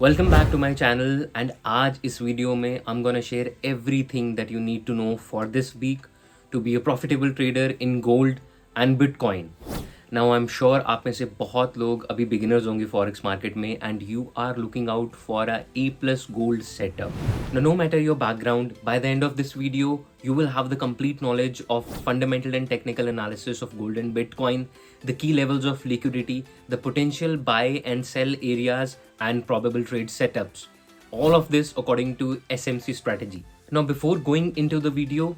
Welcome back to my channel एंड आज इस वीडियो में I am gonna share everything that you need to know for this week to be a profitable trader in gold and bitcoin. Now I am sure आप में से बहुत लोग अभी बिगिनर्स होंगे फॉरेक्स मार्केट में and you are looking out for a A plus gold setup. No matter your background, by the end of this video, you will have the complete knowledge of fundamental and technical analysis of gold and Bitcoin, the key levels of liquidity, the potential buy and sell areas, and probable trade setups. All of this according to SMC strategy. Now, before going into the video,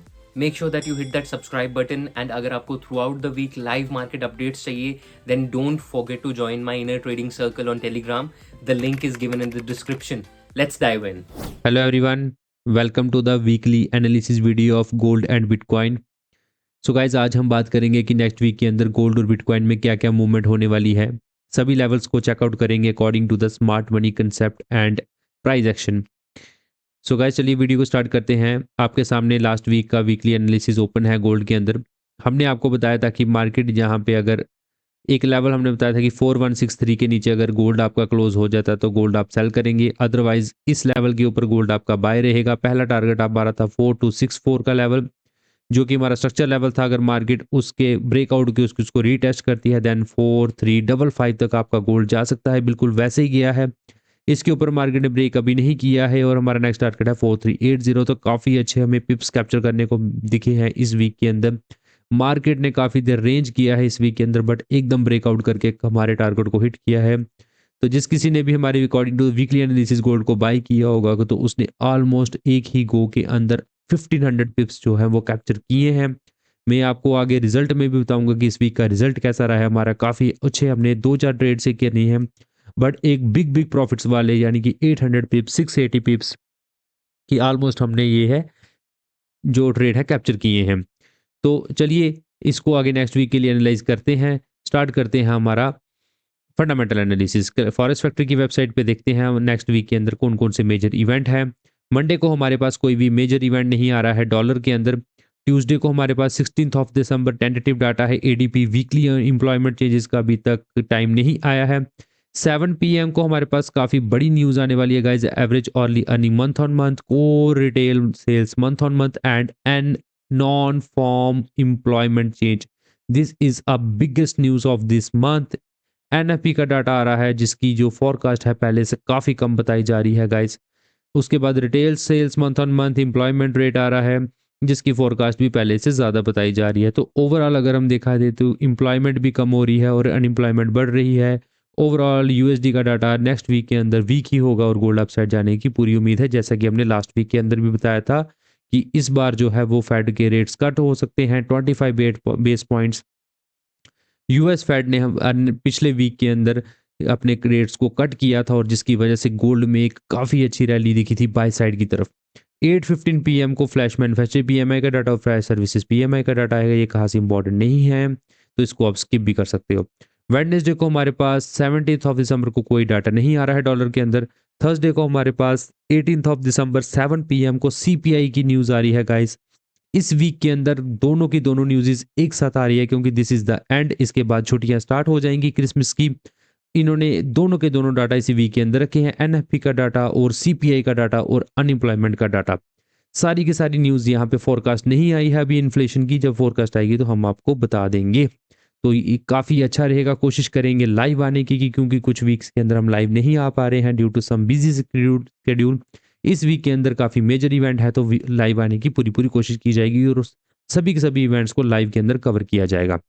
make sure that you hit that subscribe button, and अगर आपको throughout the week live market updates चाहिए, then don't forget to join my inner trading circle on Telegram. The link is given in the description. Let's dive in. Hello everyone, welcome to the weekly analysis video of gold and bitcoin. So guys, आज हम बात करेंगे कि next week के अंदर gold और bitcoin में क्या क्या मूवमेंट होने वाली है। सभी लेवल्स को चेकआउट करेंगे according to the smart money concept and price action. So guys, चलिए वीडियो को स्टार्ट करते हैं। आपके सामने लास्ट वीक का वीकली एनालिसिस ओपन है गोल्ड के अंदर। हमने आपको बताया था कि मार्केट जहाँ पे अगर एक लेवल हमने बताया था कि 4163 के नीचे अगर गोल्ड आपका क्लोज हो जाता है तो गोल्ड आप सेल करेंगे, अदरवाइज इस लेवल के ऊपर गोल्ड आपका बाय रहेगा। पहला टारगेट आप हमारा था 4264 का लेवल, जो कि हमारा स्ट्रक्चर लेवल था। अगर मार्केट उसके ब्रेकआउट की उसको रीटेस्ट करती है देन 4355 तक आपका गोल्ड जा सकता है। बिल्कुल वैसे ही गया है। इसके ऊपर मार्केट ने ब्रेक अभी नहीं किया है और हमारा नेक्स्ट टारगेट है 4380। तो काफ़ी अच्छे हमें पिप्स कैप्चर करने को दिखे हैं इस वीक के अंदर। मार्केट ने काफ़ी देर रेंज किया है इस वीक के अंदर, बट एकदम ब्रेकआउट करके हमारे टारगेट को हिट किया है। तो जिस किसी ने भी हमारे according to weekly analysis gold को बाय किया होगा तो उसने ऑलमोस्ट एक ही गो के अंदर 1500 पिप्स जो है वो कैप्चर किए हैं। मैं आपको आगे रिजल्ट में भी बताऊंगा कि इस वीक का रिजल्ट कैसा रहा है हमारा। काफ़ी अच्छे हमने 2-4 ट्रेड से किए नहीं हैं, बट एक बिग बिग प्रॉफिट्स वाले यानी कि 800 पिप्स 680 पिप्स की ऑलमोस्ट हमने ये है जो ट्रेड है कैप्चर किए हैं। तो चलिए इसको आगे नेक्स्ट वीक के लिए एनालाइज करते हैं। स्टार्ट करते हैं हमारा फंडामेंटल एनालिसिस। फॉरेस्ट फैक्ट्री की वेबसाइट पे देखते हैं नेक्स्ट वीक के अंदर कौन कौन से मेजर इवेंट है। मंडे को हमारे पास कोई भी मेजर इवेंट नहीं आ रहा है डॉलर के अंदर। ट्यूसडे को हमारे पास 16 ऑफ दिसंबर टेंटेटिव डाटा है एडीपी वीकली एम्प्लॉयमेंट चेंजेस का अभी तक टाइम नहीं आया है। 7 पीएम को हमारे पास काफ़ी बड़ी न्यूज़ आने वाली है guys. Average hourly earning month on month, core retail sales month on month and an non farm employment change. This is a biggest news of this month. NFP का डाटा आ रहा है जिसकी जो फॉरकास्ट है पहले से काफ़ी कम बताई जा रही है गाइस। उसके बाद retail sales month on month employment rate आ रहा है जिसकी फोरकास्ट भी पहले से ज़्यादा बताई जा रही है। तो ओवरऑल अगर हम देखा दे तो एम्प्लॉयमेंट भी कम हो रही है और अनएम्प्लॉयमेंट बढ़ रही है। ओवरऑल यूएसडी का डाटा नेक्स्ट वीक के अंदर वीक ही होगा और गोल्ड अपसाइड जाने की पूरी उम्मीद है। जैसा कि हमने लास्ट वीक के अंदर भी बताया था कि इस बार जो है वो फेड के रेट्स कट हो सकते हैं 25 बेस पॉइंट्स। यूएस फेड ने हम पिछले वीक के अंदर अपने रेट्स को कट किया था और जिसकी वजह से गोल्ड में एक काफ़ी अच्छी रैली दिखी थी बाय साइड की तरफ। 8:15 पीएम को फ्लैश मैन्युफैक्चरिंग पीएमआई का डाटा और फ्लैश सर्विसेज पीएमआई का डाटा आएगा। ये खास इंपॉर्टेंट नहीं है तो इसको आप स्किप भी कर सकते हो। वेडनेसडे को हमारे पास 17 ऑफ दिसंबर को कोई डाटा नहीं आ रहा है डॉलर के अंदर। थर्सडे को हमारे पास 18 ऑफ दिसंबर 7 पीएम को सीपीआई की न्यूज़ आ रही है गाइस। इस वीक के अंदर दोनों की दोनों न्यूज़ एक साथ आ रही है क्योंकि दिस इज द एंड। इसके बाद छुट्टियां स्टार्ट हो जाएंगी क्रिसमस की। इन्होंने दोनों के दोनों डाटा इसी वीक के अंदर रखे हैं, एनएफपी का डाटा और सीपीआई का डाटा और अनएम्प्लॉयमेंट का डाटा। सारी की सारी न्यूज़ यहाँ पे फोरकास्ट नहीं आई है अभी इन्फ्लेशन की। जब फोरकास्ट आएगी तो हम आपको बता देंगे। तो ये काफ़ी अच्छा रहेगा। कोशिश करेंगे लाइव आने की क्योंकि कुछ वीक्स के अंदर हम लाइव नहीं आ पा रहे हैं due to some busy schedule. इस वीक के अंदर काफ़ी मेजर इवेंट है तो लाइव आने की पूरी पूरी कोशिश की जाएगी और सभी के सभी इवेंट्स को लाइव के अंदर कवर किया जाएगा।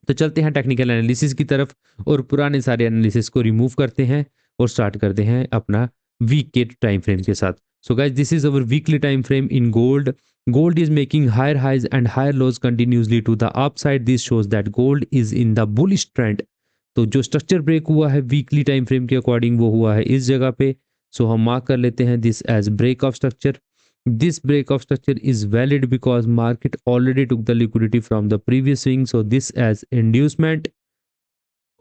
तो चलते हैं टेक्निकल एनालिसिस की तरफ और पुराने सारे एनालिसिस को रिमूव करते हैं और स्टार्ट करते हैं अपना वीक के टाइम फ्रेम के साथ। So guys, this is our weekly time frame in gold. Gold is making higher highs and higher lows continuously to the upside. This shows that gold is in the bullish trend. तो जो structure break हुआ है weekly time frame के according वो हुआ है इस जगह पे। सो हम मार्क कर लेते हैं this as break of structure. This break of structure is valid because market already took the liquidity from the previous swing, so this as inducement.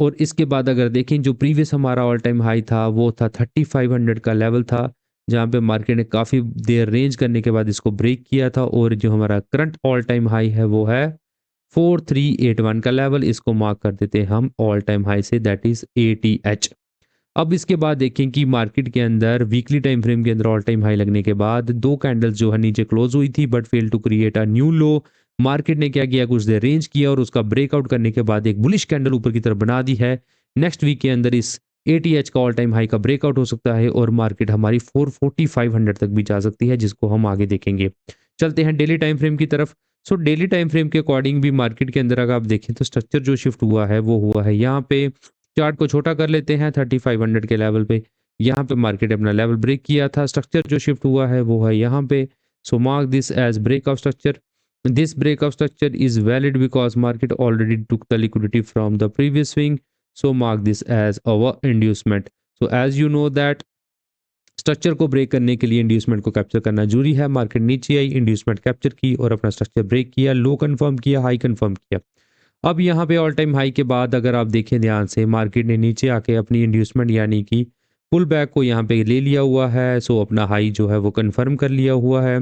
और इसके बाद अगर देखें जो प्रीवियस हमारा ऑल टाइम हाई था वो था 3500 का लेवल था जहाँ पे मार्केट ने काफ़ी देर रेंज करने के बाद इसको ब्रेक किया था। और जो हमारा करंट ऑल टाइम हाई है वो है 4381 का लेवल। इसको मार्क कर देते हैं हम ऑल टाइम हाई से, दैट इज ATH. अब इसके बाद देखें कि मार्केट के अंदर वीकली टाइम फ्रेम के अंदर ऑल टाइम हाई लगने के बाद दो कैंडल्स जो है नीचे क्लोज हुई थी but fail to create a new low. Market ने क्या किया, कुछ देर रेंज किया और उसका ब्रेकआउट करने के बाद एक बुलिश कैंडल ऊपर की तरफ बना दी है। नेक्स्ट वीक के अंदर इस एटीएच का ऑल टाइम हाई का ब्रेकआउट हो सकता है और मार्केट हमारी 440-500 तक भी जा सकती है, जिसको हम आगे देखेंगे। चलते हैं डेली टाइम फ्रेम की तरफ। सो डेली टाइम फ्रेम के अकॉर्डिंग भी मार्केट के अंदर अगर आप देखें तो स्ट्रक्चर जो शिफ्ट हुआ है वो हुआ है यहाँ पे। चार्ट को छोटा कर लेते हैं 3500 के लेवल पे। यहाँ पे मार्केट अपना लेवल ब्रेक किया था। स्ट्रक्चर जो शिफ्ट हुआ है वो है यहाँ पे। So mark this as break of structure. This breakout structure is valid because market already took the liquidity from the previous swing. So mark this as our inducement. So as you know that structure को break करने के लिए inducement को capture करना जरूरी है। Market नीचे आई, inducement capture की और अपना स्ट्रक्चर ब्रेक किया, लो कंफर्म किया, हाई कंफर्म किया। अब यहाँ पे ऑल टाइम हाई के बाद अगर आप देखें ध्यान से, मार्केट ने नीचे आके अपनी इंड्यूसमेंट यानी कि पुल बैक को यहाँ पे ले लिया हुआ है। सो अपना हाई जो है वो कंफर्म कर लिया हुआ है।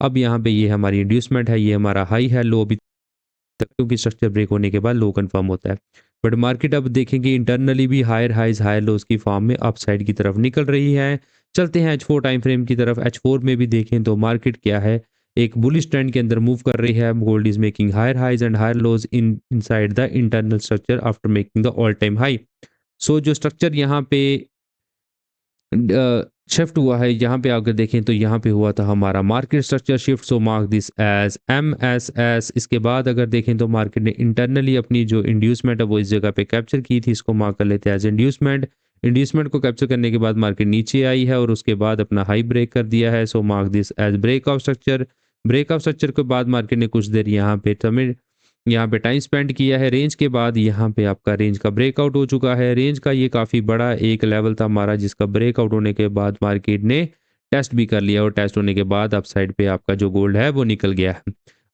अब यहाँ पे ये हमारी इंड्यूसमेंट है, ये हमारा हाई है। लो अभी तक क्योंकि स्ट्रक्चर ब्रेक होने के बाद लो कंफर्म होता है, बट मार्केट अब देखेंगे इंटरनली भी हायर हाइज हायर लोज की फॉर्म में अपसाइड की तरफ निकल रही है। चलते हैं H4 टाइम फ्रेम की तरफ। H4 में भी देखें तो मार्केट क्या है, एक बुलिश ट्रेंड के अंदर मूव कर रही है। Gold is making higher highs and higher lows inside the internal structure after making the all time high. So जो स्ट्रक्चर यहाँ पे शिफ्ट हुआ है, यहाँ पे अगर देखें तो यहाँ पे हुआ था हमारा market structure shift. So mark this as MSS। इसके बाद अगर देखें तो मार्केट ने इंटरनली अपनी जो इंड्यूसमेंट है वो इस जगह पे कैप्चर की थी, इसको मार्क कर लेते हैं एज इंड्यूसमेंट। इंड्यूसमेंट को कैप्चर करने के बाद मार्केट नीचे आई है और उसके बाद अपना हाई ब्रेक कर दिया है। So mark this as break of structure. Break of structure के बाद मार्केट ने कुछ देर यहाँ पे टाइम स्पेंड किया है। रेंज के बाद यहाँ पे आपका रेंज का ब्रेकआउट हो चुका है। रेंज का ये काफ़ी बड़ा एक लेवल था हमारा, जिसका ब्रेकआउट होने के बाद मार्केट ने टेस्ट भी कर लिया और टेस्ट होने के बाद अप साइड पे आपका जो गोल्ड है वो निकल गया है।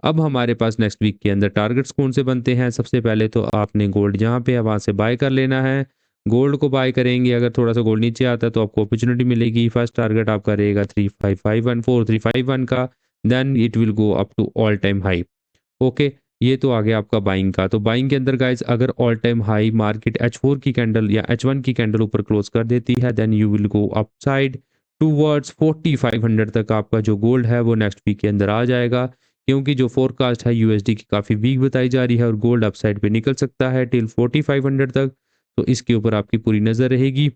अब हमारे पास नेक्स्ट वीक के अंदर टारगेट्स कौन से बनते हैं। सबसे पहले तो आपने गोल्ड जहाँ पे है वहाँ से बाय कर लेना है। गोल्ड को बाय करेंगे, अगर थोड़ा सा गोल्ड नीचे आता है तो आपको अपॉर्चुनिटी मिलेगी। फर्स्ट टारगेट आपका रहेगा 4351 का, then it will go up to all time high. Okay, ये तो आ गया आपका बाइंग का। तो बाइंग के अंदर गाइस अगर all time high market H4 की कैंडल या H1 की कैंडल ऊपर क्लोज कर देती है, then you will go upside towards 4500 तक। आपका जो गोल्ड है वो नेक्स्ट वीक के अंदर आ जाएगा, क्योंकि जो फोरकास्ट है USD की काफ़ी वीक बताई जा रही है और गोल्ड अपसाइड पे निकल सकता है टिल 4500 तक। तो इसके ऊपर आपकी पूरी नज़र रहेगी।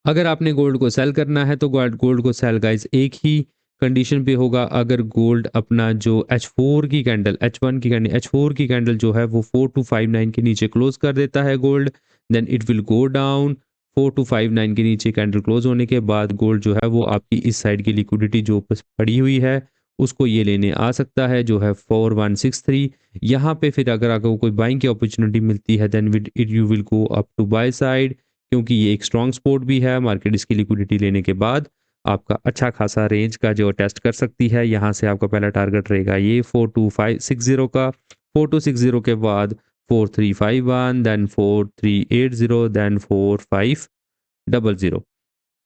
अगर आपने गोल्ड को सेल करना है तो गोल्ड को सेल गाइस एक ही कंडीशन पे होगा, अगर गोल्ड अपना जो H4 की कैंडल, H4 की कैंडल जो है वो 4259 के नीचे क्लोज कर देता है gold, then it will go down. 4259 के नीचे कैंडल क्लोज होने के बाद गोल्ड जो है वो आपकी इस साइड की लिक्विडिटी जो पड़ी हुई है उसको ये लेने आ सकता है, जो है 4163। यहाँ पे फिर अगर आपको कोई बाइंग की अपॉर्चुनिटी मिलती है then it you will go up to buy side, क्योंकि ये एक स्ट्रॉन्ग सपोर्ट भी है। मार्केट इसकी लिक्विडिटी लेने के बाद आपका अच्छा खासा रेंज का जो टेस्ट कर सकती है। यहाँ से आपका पहला टारगेट रहेगा ये 42560 का। 4260 के बाद 4351, देन 4380, देन 4500।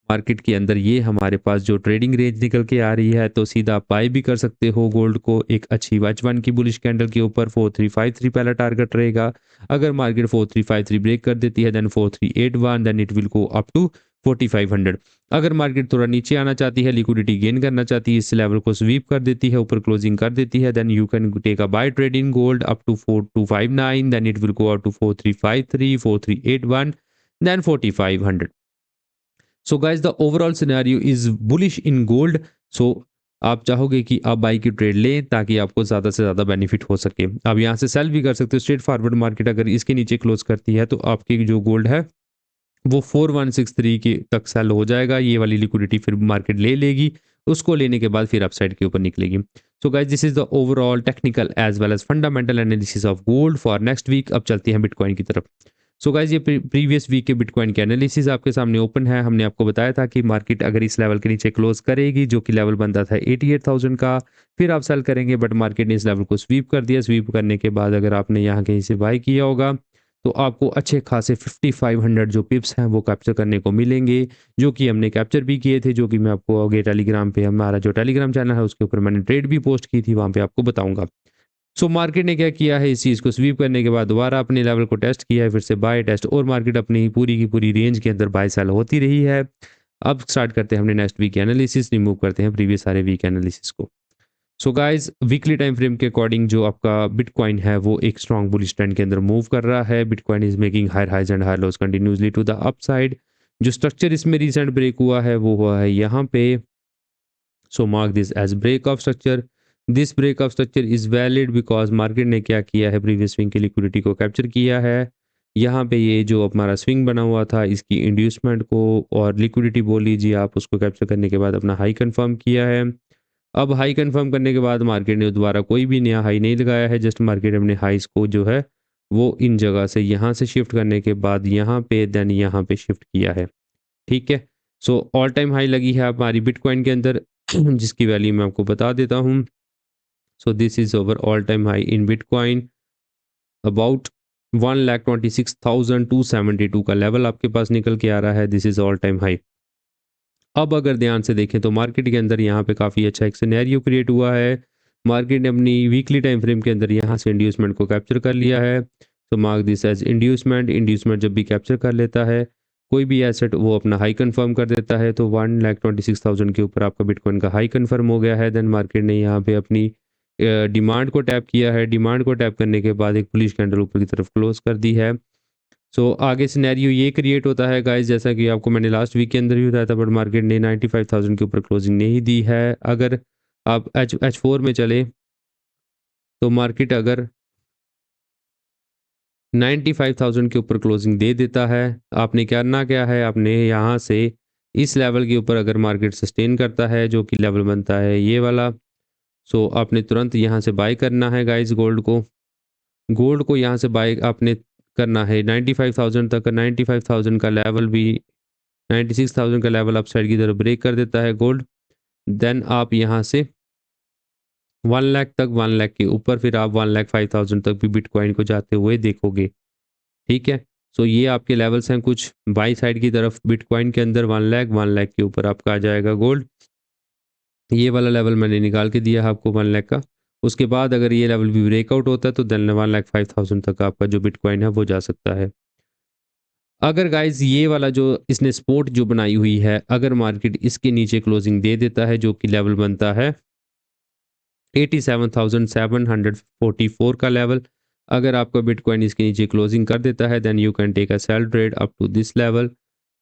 मार्केट के अंदर ये हमारे पास जो ट्रेडिंग रेंज निकल के आ रही है, तो सीधा आप बाय भी कर सकते हो गोल्ड को एक अच्छी H1 की बुलिश कैंडल के ऊपर। 4353 पहला टारगेट रहेगा। अगर मार्केट 4353 ब्रेक कर देती है then 4381, then it will go up to 4500। अगर मार्केट थोड़ा नीचे आना चाहती है, लिक्विडिटी गेन करना चाहती है, इस लेवल को स्वीप कर देती है, ऊपर क्लोजिंग कर देती है, then you can take a buy trade in gold up to 4259, then it will go up to 4353, 4381, then 4500। So guys the overall scenario is bullish in gold. So आप चाहोगे कि आप बाई की ट्रेड लें ताकि आपको ज़्यादा से ज़्यादा बेनिफिट हो सके। आप यहाँ से सेल भी कर सकते हो। स्ट्रेट फॉरवर्ड मार्केट अगर इसके नीचे क्लोज करती है तो आपकी जो गोल्ड है वो 4163 के तक सेल हो जाएगा। ये वाली लिक्विडिटी फिर मार्केट ले लेगी, उसको लेने के बाद फिर अपसाइड के ऊपर निकलेगी। So guys this is the overall technical as well as fundamental analysis of gold for next week. अब चलते हैं बिटकॉइन की तरफ। सो गाइज ये प्रीवियस वीक के बिटकॉइन के एनालिसिस आपके सामने ओपन है। हमने आपको बताया था कि मार्केट अगर इस लेवल के नीचे क्लोज करेगी, जो कि लेवल बनता था 88,000 का, फिर आप सेल करेंगे, बट मार्केट ने इस लेवल को स्वीप कर दिया। स्वीप करने के बाद अगर आपने यहाँ कहीं से बाय किया होगा तो आपको अच्छे खासे 5500 जो पिप्स हैं वो कैप्चर करने को मिलेंगे, जो कि हमने कैप्चर भी किए थे, जो कि मैं आपको आगे टेलीग्राम पे, हमारा जो टेलीग्राम चैनल है उसके ऊपर मैंने ट्रेड भी पोस्ट की थी, वहाँ पे आपको बताऊंगा। सो मार्केट ने क्या किया है, इस चीज़ को स्वीप करने के बाद दोबारा अपने लेवल को टेस्ट किया है, फिर से बाय टेस्ट, और मार्केट अपनी पूरी की पूरी रेंज के अंदर बाय सेल होती रही है। अब स्टार्ट करते हैं हमने नेक्स्ट वीक एनालिसिस, रिमूव करते हैं प्रीवियस सारे वीक एनालिसिस को। So guys, weekly time frame के अकॉर्डिंग जो आपका बिटकॉइन है वो एक स्ट्रॉन्ग बुलिश ट्रेंड के अंदर मूव कर रहा है। Bitcoin is making higher highs and higher lows continuously to the upside. जो स्ट्रक्चर इसमें रिसेंट ब्रेक हुआ है वो हुआ है यहाँ पे। So mark this as break of structure. This break of structure is valid because market ने क्या किया है, प्रीवियस स्विंग की लिक्विडिटी को कैप्चर किया है। यहाँ पे ये जो हमारा स्विंग बना हुआ था इसकी इंड्यूसमेंट को और लिक्विडिटी बोल लीजिए आप, उसको कैप्चर करने के बाद अपना हाई कंफर्म किया है। अब हाई कंफर्म करने के बाद मार्केट ने दोबारा कोई भी नया हाई नहीं लगाया है, जस्ट मार्केट अपने हाइस को जो है वो इन जगह से यहाँ से शिफ्ट करने के बाद यहाँ पे देन यहाँ पे शिफ्ट किया है। ठीक है, सो ऑल टाइम हाई लगी है हमारी बिटकॉइन के अंदर जिसकी वैल्यू मैं आपको बता देता हूँ। सो this is over all time high in bitcoin about 1,26,272 का लेवल आपके पास निकल के आ रहा है। This is all time high. अब अगर ध्यान से देखें तो मार्केट के अंदर यहाँ पे काफ़ी अच्छा एक सिनेरियो क्रिएट हुआ है। मार्केट ने अपनी वीकली टाइम फ्रेम के अंदर यहाँ से इंड्यूसमेंट को कैप्चर कर लिया है। तो mark this as inducement. Inducement जब भी कैप्चर कर लेता है कोई भी एसेट वो अपना हाई कंफर्म कर देता है, तो 1,26,000 के ऊपर आपका बिटकॉइन का हाई कंफर्म हो गया है। देन मार्केट ने यहाँ पे अपनी डिमांड को टैप किया है। डिमांड को टैप करने के बाद एक बुलिश कैंडल ऊपर की तरफ क्लोज कर दी है। सो आगे सिनेरियो ये क्रिएट होता है गाइस, जैसा कि आपको मैंने लास्ट वीक के अंदर भी बताया था, बट मार्केट ने 95,000 के ऊपर क्लोजिंग नहीं दी है। अगर आप H4 में चले तो मार्केट अगर 95,000 के ऊपर क्लोजिंग दे देता है, आपने करना क्या है, आपने यहाँ से इस लेवल के ऊपर अगर मार्केट सस्टेन करता है जो कि लेवल बनता है ये वाला, सो आपने तुरंत यहाँ से बाय करना है गाइस गोल्ड को यहाँ से बाय आपने करना है 95,000 तक। 95,000 का लेवल भी 96,000 का लेवल अपसाइड की तरफ ब्रेक कर देता है गोल्ड, देन आप यहाँ से 1 लाख तक, 1 लाख के ऊपर फिर आप 1,05,000 तक भी बिटकॉइन को जाते हुए देखोगे। ठीक है, सो ये आपके लेवल्स हैं कुछ बाई साइड की तरफ बिटकॉइन के अंदर 1 लाख के ऊपर आपका आ जाएगा गोल्ड। ये वाला लेवल मैंने निकाल के दिया है आपको 1 लाख का। उसके बाद अगर ये लेवल भी ब्रेकआउट होता है तो देन 1,05,000 तक आपका जो बिटकॉइन है वो जा सकता है। अगर गाइज ये वाला जो इसने सपोर्ट जो बनाई हुई है, अगर मार्केट इसके नीचे क्लोजिंग दे देता है जो कि लेवल बनता है 87,744 का लेवल, अगर आपका बिटकॉइन इसके नीचे क्लोजिंग कर देता है then you can take a sell trade up to this level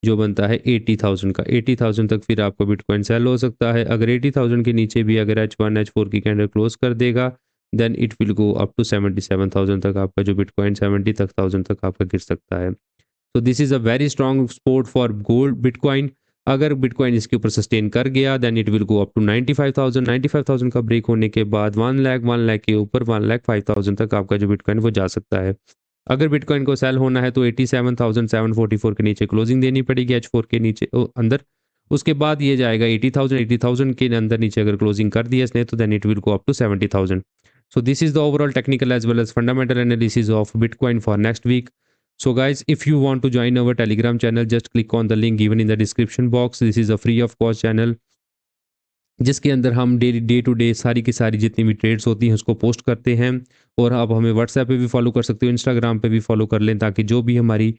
जो बनता है 80,000 का। 80,000 तक फिर आपका बिटकॉइन सेल हो सकता है। अगर 80,000 के नीचे भी अगर H1 H4 की कैंडल क्लोज कर देगा then it will go up to 77,000 तक, आपका जो बिटकॉइन 70,000 तक आपका गिर सकता है। तो this is a very strong support for gold bitcoin. अगर बिटकॉइन इसके ऊपर सस्टेन कर गया then it will go up to 95,000। 95,000 का ब्रेक होने के बाद 1 लाख के ऊपर 1,05,000 तक आपका जो बिटकॉइन वो जा सकता है। अगर बिटकॉइन को सेल होना है तो 87,744 के नीचे क्लोजिंग देनी पड़ेगी H4 के नीचे अंदर। उसके बाद ये जाएगा 80,000 के अंदर नीचे अगर क्लोजिंग कर दिया इसने तो then it will go up to 70,000। So this is the overall technical as well as fundamental analysis of bitcoin for next week. So guys, if you want to join our Telegram channel, just click on the link given in the description box. This is a free of cost channel जिसके अंदर हम day to day सारी की सारी जितनी भी trades होती हैं उसको पोस्ट करते हैं। और आप हमें व्हाट्सएप पे भी फॉलो कर सकते हो, इंस्टाग्राम पे भी फॉलो कर लें ताकि जो भी हमारी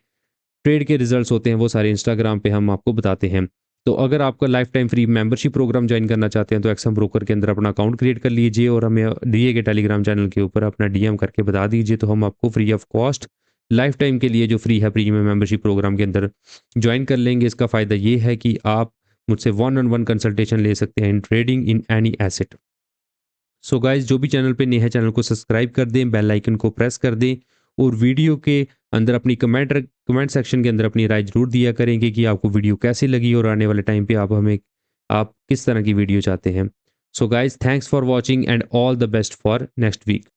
ट्रेड के रिजल्ट्स होते हैं वो सारे इंस्टाग्राम पे हम आपको बताते हैं। तो अगर आपका life time free membership programme join करना चाहते हैं तो एक्सएम ब्रोकर के अंदर अपना अकाउंट क्रिएट कर लीजिए और हमें दिए गए टेलीग्राम चैनल के ऊपर अपना डीएम करके बता दीजिए, तो हम आपको free of cost life time के लिए जो फ्री है प्रीमियम मेंबरशिप प्रोग्राम के अंदर ज्वाइन कर लेंगे। इसका फ़ायदा ये है कि आप मुझसे 1-on-1 कंसल्टेशन ले सकते हैं in trading in any asset. So guys, जो भी चैनल पे नए हैं चैनल को सब्सक्राइब कर दें, बेल आइकन को प्रेस कर दें और वीडियो के अंदर अपनी कमेंट सेक्शन के अंदर अपनी राय जरूर दिया करेंगे कि आपको वीडियो कैसी लगी और आने वाले टाइम पे आप किस तरह की वीडियो चाहते हैं। So guys, thanks for watching and all the best for next week.